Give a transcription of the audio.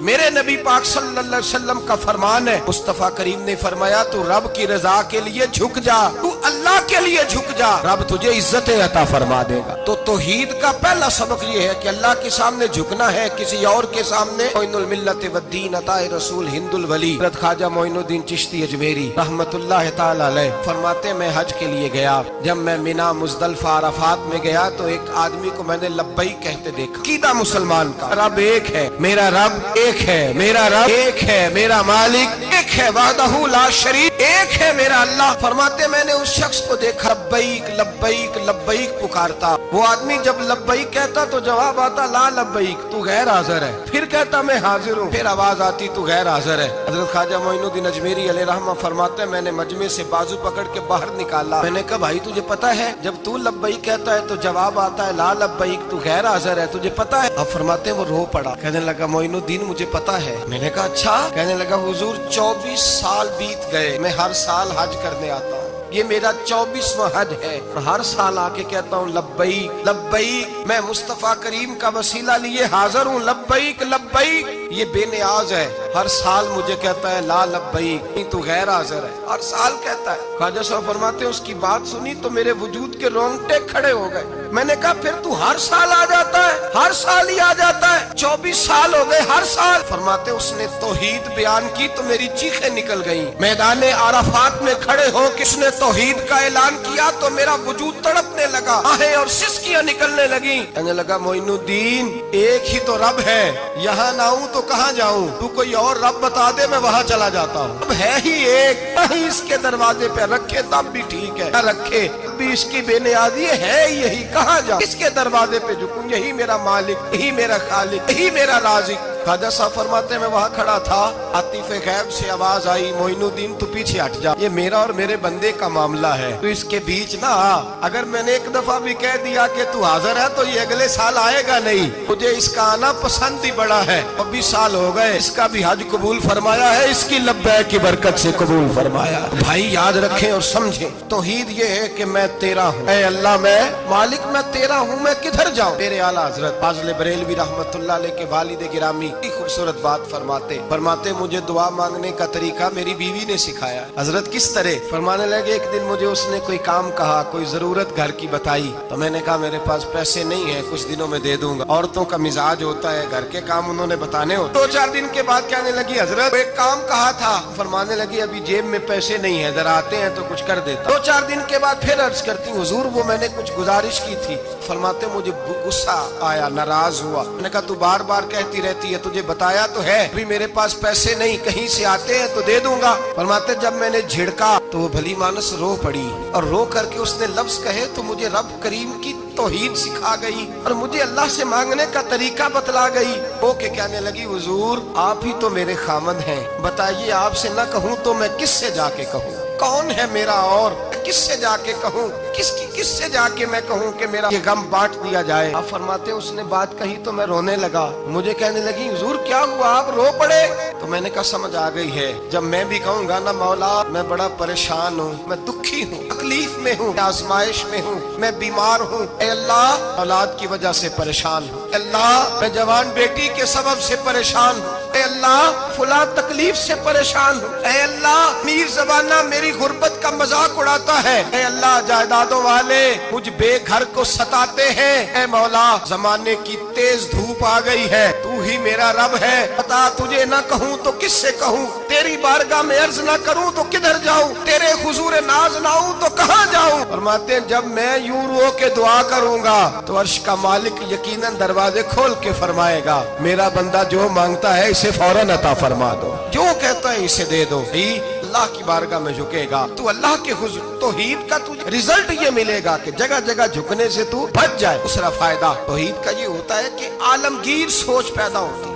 میرے نبی پاک صلی اللہ علیہ وسلم کا فرمان ہے، مصطفیٰ کریم نے فرمایا تو رب کی رضا کے لیے جھک جا، تو اللہ کے لیے جھک جا، رب تجھے عزت عطا فرما دے گا۔ تو توحید کا پہلا سبق یہ ہے کہ اللہ کے سامنے جھکنا ہے، کسی اور کے سامنے۔ معین الملت والدین عطا رسول ہند الولی حضرت خواجہ معین الدین چشتی اجمیری رحمت اللہ تعالی علیہ فرماتے میں حج کے لیے گیا، جب میں مینا مزدلفہ عرفات میں گیا تو ایک آدمی کو میں نے لبیک کہتے دیکھا۔ عقیدہ مسلمان کا رب ایک ہے، میرا رب ایک ہے، میرا رب ایک ہے، میرا مالک ایک ہے، وحدہ لا شریک ایک ہے میرا اللہ۔ فرماتے میں نے اس شخص کو دیکھا لبیک لبیک لبیک پکارتا، وہ آدمی جب لبیک کہتا تو جواب آتا لا لبیک، تو غیر حاضر ہے، پھر کہتا میں حاضر ہوں، پھر آواز آتی تو غیر حاضر ہے۔ حضرت خواجہ معین الدین اجمیری علیہ رحمہ فرماتے میں نے مجمع سے بازو پکڑ کے باہر نکالا، میں نے کہا بھائی تجھے پتا ہے جب تو لبیک کہتا ہے تو جواب آتا ہے لا لبیک، تو غیر حاضر ہے، تجھے پتا ہے؟ اب فرماتے وہ رو پڑا، کہنے لگا معین الدین مجھے پتا ہے۔ میں نے کہا اچھا؟ کہنے لگا حضور 24 سال بیت گئے، میں ہر سال حج کرنے آتا ہوں، یہ میرا 24واں حج ہے، اور ہر سال آ کے کہتا ہوں لبیک لبیک، میں مصطفیٰ کریم کا وسیلہ لیے حاضر ہوں، لبیک لبیک۔ یہ بے نیاز ہے، ہر سال مجھے کہتا ہے لا لبیک، نہیں تو غیر حاضر ہے، ہر سال کہتا ہے۔ خواجہ صاحب فرماتے ہیں اس کی بات سنی تو میرے وجود کے رونگٹے کھڑے ہو گئے۔ میں نے کہا پھر تو ہر سال آ جاتا ہے، ہر سال ہی آ جاتا ہے، 24 سال ہو گئے ہر سال۔ فرماتے اس نے توحید بیان کی تو میری چیخیں نکل گئیں، میدان عرفات میں کھڑے ہو کس نے توحید کا اعلان کیا تو میرا وجود تڑپنے لگا، آہیں اور سسکیاں نکلنے لگیں۔ کہنے لگا معین الدین ایک ہی تو رب ہے، یہاں نہ ہوں تو کہاں جاؤں، تو کوئی اور رب بتا دے میں وہاں چلا جاتا ہوں، اب ہے ہی ایک، کہیں اس کے دروازے پہ رکھے تب بھی ٹھیک ہے، نہ رکھے بھی اس کی بے نیازی ہے یہی، کہاں جاؤں، اس کے دروازے پہ جھکوں، یہی میرا مالک، یہی میرا خالق، یہی میرا رازق۔ خواجہ صاحب فرماتے میں وہاں کھڑا تھا، عاطف غیب سے آواز آئی معین الدین تو پیچھے ہٹ جا، یہ میرا اور میرے بندے کا معاملہ ہے، تو اس کے بیچ نہ آ، اگر میں نے ایک دفعہ بھی کہہ دیا کہ تو حاضر ہے تو یہ اگلے سال آئے گا نہیں، مجھے اس کا آنا پسند ہی بڑا ہے، 24 سال ہو گئے، اس کا بھی حج قبول فرمایا ہے، اس کی لبیک کی برکت سے قبول فرمایا۔ بھائی یاد رکھیں اور سمجھیں، توحید یہ ہے کہ میں تیرا ہوں، اے اللہ میں مالک میں تیرا ہوں، میں کدھر جاؤں؟ میرے اعلیٰ حضرت فاضل بریلوی رحمت اللہ علیہ کے والد گرامی خوبصورت بات فرماتے مجھے دعا مانگنے کا طریقہ میری بیوی نے سکھایا۔ حضرت کس طرح؟ فرمانے لگے ایک دن مجھے اس نے کوئی کام کہا، کوئی ضرورت گھر کی بتائی، تو میں نے کہا میرے پاس پیسے نہیں ہیں، کچھ دنوں میں دے دوں گا، عورتوں کا مزاج ہوتا ہے گھر کے کام انہوں نے بتانے ہوتے۔ 2-4 دن کے بعد کہنے لگی حضرت ایک کام کہا تھا، فرمانے لگی ابھی جیب میں پیسے نہیں ہیں، ذرا آتے ہیں تو کچھ کر دیتا۔ 2-4 دن کے بعد پھر عرض کرتی حضور وہ میں نے کچھ گزارش کی تھی، فرماتے مجھے غصہ آیا، ناراض ہوا، میں نے کہا تو بار بار کہتی رہتی ہے، تجھے بتایا تو ہے ابھی میرے پاس پیسے نہیں، کہیں سے آتے ہیں تو دے دوں گا۔ فرماتے جب میں نے جھڑکا تو وہ بھلی مانس رو پڑی، اور رو کر کے اس نے لفظ کہے تو مجھے رب کریم کی توحید سکھا گئی اور مجھے اللہ سے مانگنے کا طریقہ بتلا گئی۔ وہ کہ کہنے لگی حضور آپ ہی تو میرے خامد ہیں، بتائیے آپ سے نہ کہوں تو میں کس سے جا کے کہوں؟ کون ہے میرا اور کس سے جا کے کہوں؟ کس سے جا کے میں کہوں کہ میرا یہ غم بانٹ دیا جائے؟ آپ فرماتے اس نے بات کہی تو میں رونے لگا، مجھے کہنے لگی حضور کیا ہوا آپ رو پڑے؟ تو میں نے کہا سمجھ آ گئی ہے، جب میں بھی کہوں گا نا مولا میں بڑا پریشان ہوں، میں دکھی ہوں، تکلیف میں ہوں، آزمائش میں ہوں، میں بیمار ہوں، اے اللہ اولاد کی وجہ سے پریشان ہوں، اے اللہ میں جوان بیٹی کے سبب سے پریشان ہوں، اے اللہ فلاں تکلیف سے پریشان ہوں، اے اللہ میر زبانہ میری غربت کا مذاق اڑاتا ہے، اے اللہ جائیدادوں والے مجھ بے گھر کو ستاتے ہیں، اے مولا زمانے کی تیز دھوپ آ گئی ہے، تو ہی میرا رب ہے، بتا تجھے نہ کہوں تو کس سے کہوں، تیری بارگاہ میں عرض نہ کروں تو کدھر جاؤں، تیرے حضور ناز نہ ہوں تو کہاں جاؤں؟ فرماتے ہیں جب میں یوں رو کے دعا کروں گا تو عرش کا مالک یقیناً دروازے کھول کے فرمائے گا میرا بندہ جو مانگتا ہے اسے فوراً عطا فرما دو، جو کہتا ہے اسے دے دو۔ اللہ کی بارگاہ میں جھکے گا تو اللہ کے حضور توحید کا تجھے رزلٹ یہ ملے گا کہ جگہ جگہ جھکنے سے تو بچ جائے۔ دوسرا فائدہ توحید کا یہ ہوتا ہے کہ عالمگیر سوچ پیدا ہوتی ہے۔